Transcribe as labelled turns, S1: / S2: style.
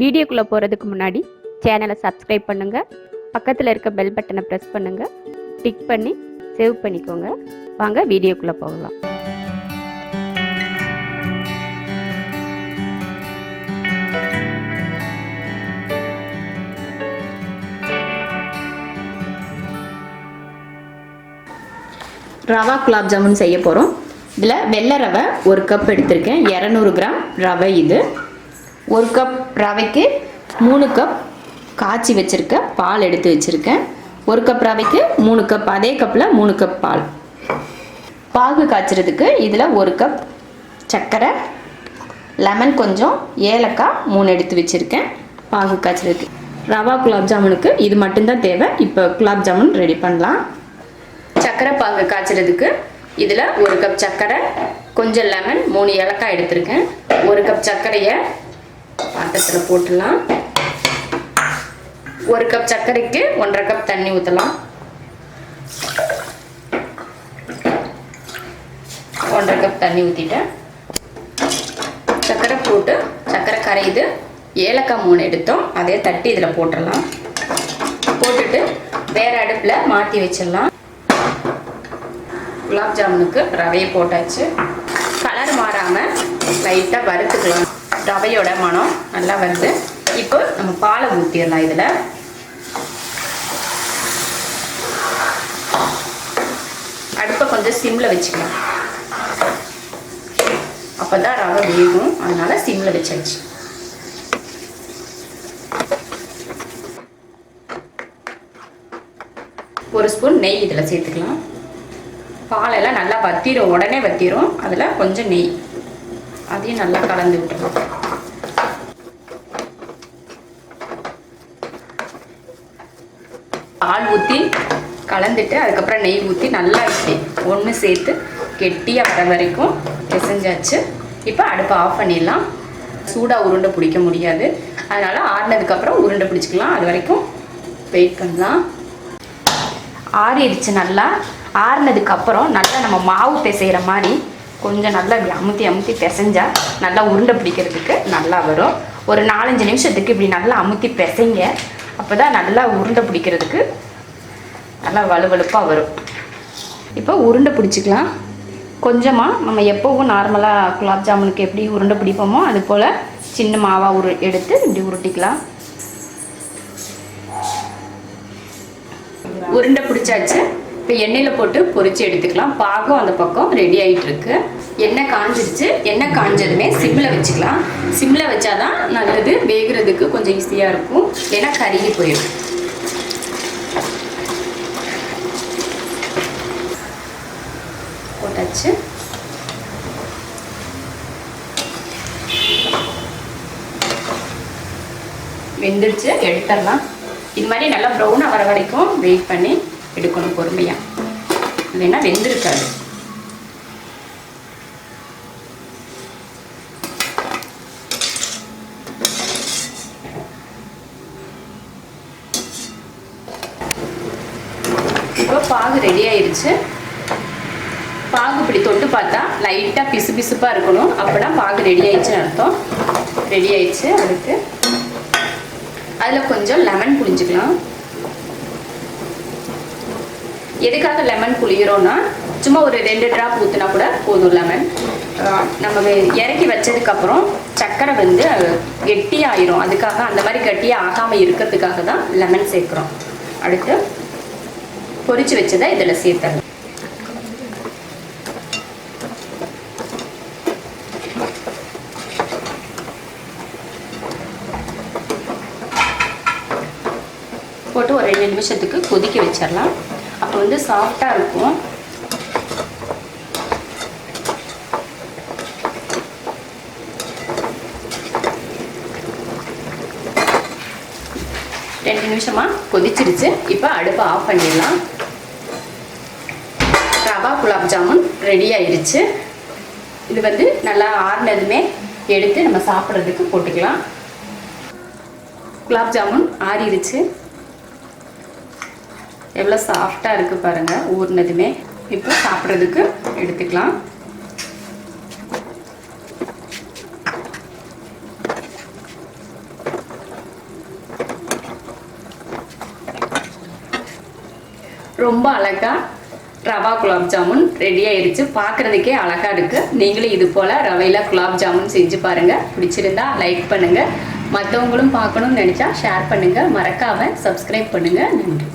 S1: வீடியோக்குள்ளே போகிறதுக்கு முன்னாடி சேனலை சப்ஸ்கிரைப் பண்ணுங்கள், பக்கத்தில் இருக்க பெல் பட்டனை ப்ரெஸ் பண்ணுங்கள், டிக் பண்ணி சேவ் பண்ணிக்கோங்க. வாங்க வீடியோக்குள்ளே போகலாம்.
S2: ரவா குலாப் ஜாமுன் செய்ய போகிறோம். இதில் வெள்ளை ரவை 1 கப் எடுத்திருக்கேன். 200 கிராம் ரவை. இது 1 கப் ரவைக்கு 3 கப் காய்ச்சி வச்சுருக்க பால் எடுத்து வச்சுருக்கேன். 1 கப் ரவைக்கு 3 கப், அதே கப்பில் 3 கப் பால். பாகு காய்ச்சறதுக்கு இதில் 1 கப் சர்க்கரை, லெமன் கொஞ்சம், ஏலக்காய் 3 எடுத்து வச்சுருக்கேன். பாகு காய்ச்சறதுக்கு ரவா குலாப் ஜாமுனுக்கு இது மட்டும்தான் தேவை. இப்போ குலாப் ஜாமுன் ரெடி பண்ணலாம். சர்க்கரை பாகு காய்ச்சறதுக்கு இதில் 1 கப் சர்க்கரை, கொஞ்சம் லெமன், 3 ஏலக்காய் எடுத்திருக்கேன். 1 கப் சர்க்கரையை பாத்திரத்தில் போட்டுடலாம். 1 கப் சர்க்கரைக்கு 1.5 கப் தண்ணி ஊற்றலாம். 1.5 கப் தண்ணி ஊற்றிட்டேன். சர்க்கரை போட்டு சர்க்கரை கரையுது. ஏலக்காய் 3 எடுத்தோம், அதே தட்டி இதில் போட்டுடலாம். போட்டுட்டு வேறு அடுப்பில் மாற்றி வச்சிடலாம். குலாப் ஜாமுனுக்கு ரவையை போட்டாச்சு. கலர் மாறாமல் லைட்டாக வறுத்துக்கலாம். ரவையோட மனம் நல்லா வருது. இப்போ நம்ம பாலை ஊற்றிடலாம். இதில் அடுப்பை கொஞ்சம் சிம்மில் வச்சுக்கலாம். அப்போ தான் ரவை வேகும், அதனால் சிம்மில் வச்சாச்சு. ஒரு ஸ்பூன் நெய் இதில் சேர்த்துக்கலாம். பாலெல்லாம் நல்லா வத்திரும், உடனே வத்திரும். அதில் கொஞ்சம் நெய், அதையும் நல்லா கலந்து விட்டுருவோம். பால் ஊற்றி கலந்துட்டு அதுக்கப்புறம் நெய் ஊற்றி நல்லா ஒன்று சேர்த்து கெட்டியாக வர வரைக்கும் பிசைஞ்சாச்சு. இப்போ அடுப்பை ஆஃப் பண்ணிடலாம். சூடாக உருண்டை பிடிக்க முடியாது, அதனால் ஆறினதுக்கப்புறம் உருண்டை பிடிச்சிக்கலாம். அது வரைக்கும் வெயிட் பண்ணலாம். ஆறிடுச்சு. நல்லா ஆறினதுக்கப்புறம் நல்லா நம்ம மாவு பிசைகிற மாதிரி கொஞ்சம் நல்லா இப்படி அமுத்தி பிசைஞ்சால் நல்லா உருண்டை பிடிக்கிறதுக்கு நல்லா வரும். ஒரு 4-5 நிமிஷத்துக்கு இப்படி நல்லா அமுத்தி பிசைங்க. அப்போ தான் நல்லா உருண்டை பிடிக்கிறதுக்கு நல்லா வலுவலுப்பாக வரும். இப்போ உருண்டை பிடிச்சிக்கலாம். கொஞ்சமாக நம்ம எப்போவும் நார்மலாக குலாப் ஜாமுனுக்கு எப்படி உருண்டை பிடிப்போமோ அது போல் சின்ன மாவாக எடுத்து இப்படி உருட்டிக்கலாம். உருண்டை பிடிச்சாச்சு. இப்போ எண்ணெயில் போட்டு பொரிச்சு எடுத்துக்கலாம். பாகம் அந்த பக்கம் ரெடி ஆகிட்டு இருக்கு. எண்ணெய் காஞ்சிருச்சு. எண்ணெய் காஞ்சதுமே சிம்மில் வச்சுக்கலாம். சிம்மில் வச்சாதான் நல்லது, வேகிறதுக்கு கொஞ்சம் ஈஸியாக இருக்கும், ஏன்னா கருகி போயிடும். போட்டாச்சு. வெந்துடுச்சு, எடுத்துடலாம். இது மாதிரி நல்லா ப்ரௌனாக வர வரைக்கும் வெயிட் பண்ணி எடுக்கணும் பொறுமையாக, இல்லைன்னா வெந்திருக்காது. இப்போ பாகு ரெடி ஆயிடுச்சு. பாகு இப்படி தொட்டு பார்த்தா லைட்டாக பிசு பிசுப்பாக இருக்கணும், அப்போனா பாகு ரெடி ஆயிடுச்சுன்னு அர்த்தம். ரெடி ஆயிடுச்சு. அதுக்கு அதில் கொஞ்சம் லெமன் புழிஞ்சிக்கலாம். எதுக்காக லெமன் புளிகிறோன்னா, சும்மா ஒரு 2 ட்ராப் ஊற்றினா கூட போதும் லெமன். நம்ம இறக்கி வச்சதுக்கப்புறம் சர்க்கரை கெட்டியாயிரும். அதுக்காக அந்த மாதிரி கட்டியாக ஆகாமல் இருக்கிறதுக்காக தான் லெமன் சேர்க்குறோம். அடுத்து பொரிச்சு வச்சதை இதில் சேர்த்தணும். போட்டு ஒரு 2 நிமிஷத்துக்கு கொதிக்க வச்சிடலாம். அப்போ சாஃப்டாக இருக்கும். ரெண்டு நிமிஷமாக கொதிச்சிருச்சு. இப்போ அடுப்பை ஆஃப் பண்ணிடலாம். ரவா குலாப் ஜாமுன் ரெடி ஆயிடுச்சு. இது நல்லா ஆறினதுமே எடுத்து நம்ம சாப்பிட்றதுக்கு போட்டுக்கலாம். குலாப் ஜாமுன் ஆறிடுச்சு. எவ்வளோ சாஃப்டாக இருக்குது பாருங்கள், ஊறினதுமே. இப்போ சாப்பிட்றதுக்கு எடுத்துக்கலாம். ரொம்ப அழகாக ரவா குலாப் ஜாமுன் ரெடி ஆயிடுச்சு. பார்க்குறதுக்கே அழகாக இருக்குது. நீங்களும் இது போல் ரவையில் குலாப் ஜாமுன் செஞ்சு பாருங்கள். பிடிச்சிருந்தா லைக் பண்ணுங்கள். மற்றவங்களும் பார்க்கணும்னு நினச்சா ஷேர் பண்ணுங்கள். மறக்காமல் சப்ஸ்கிரைப் பண்ணுங்கள். நன்றி.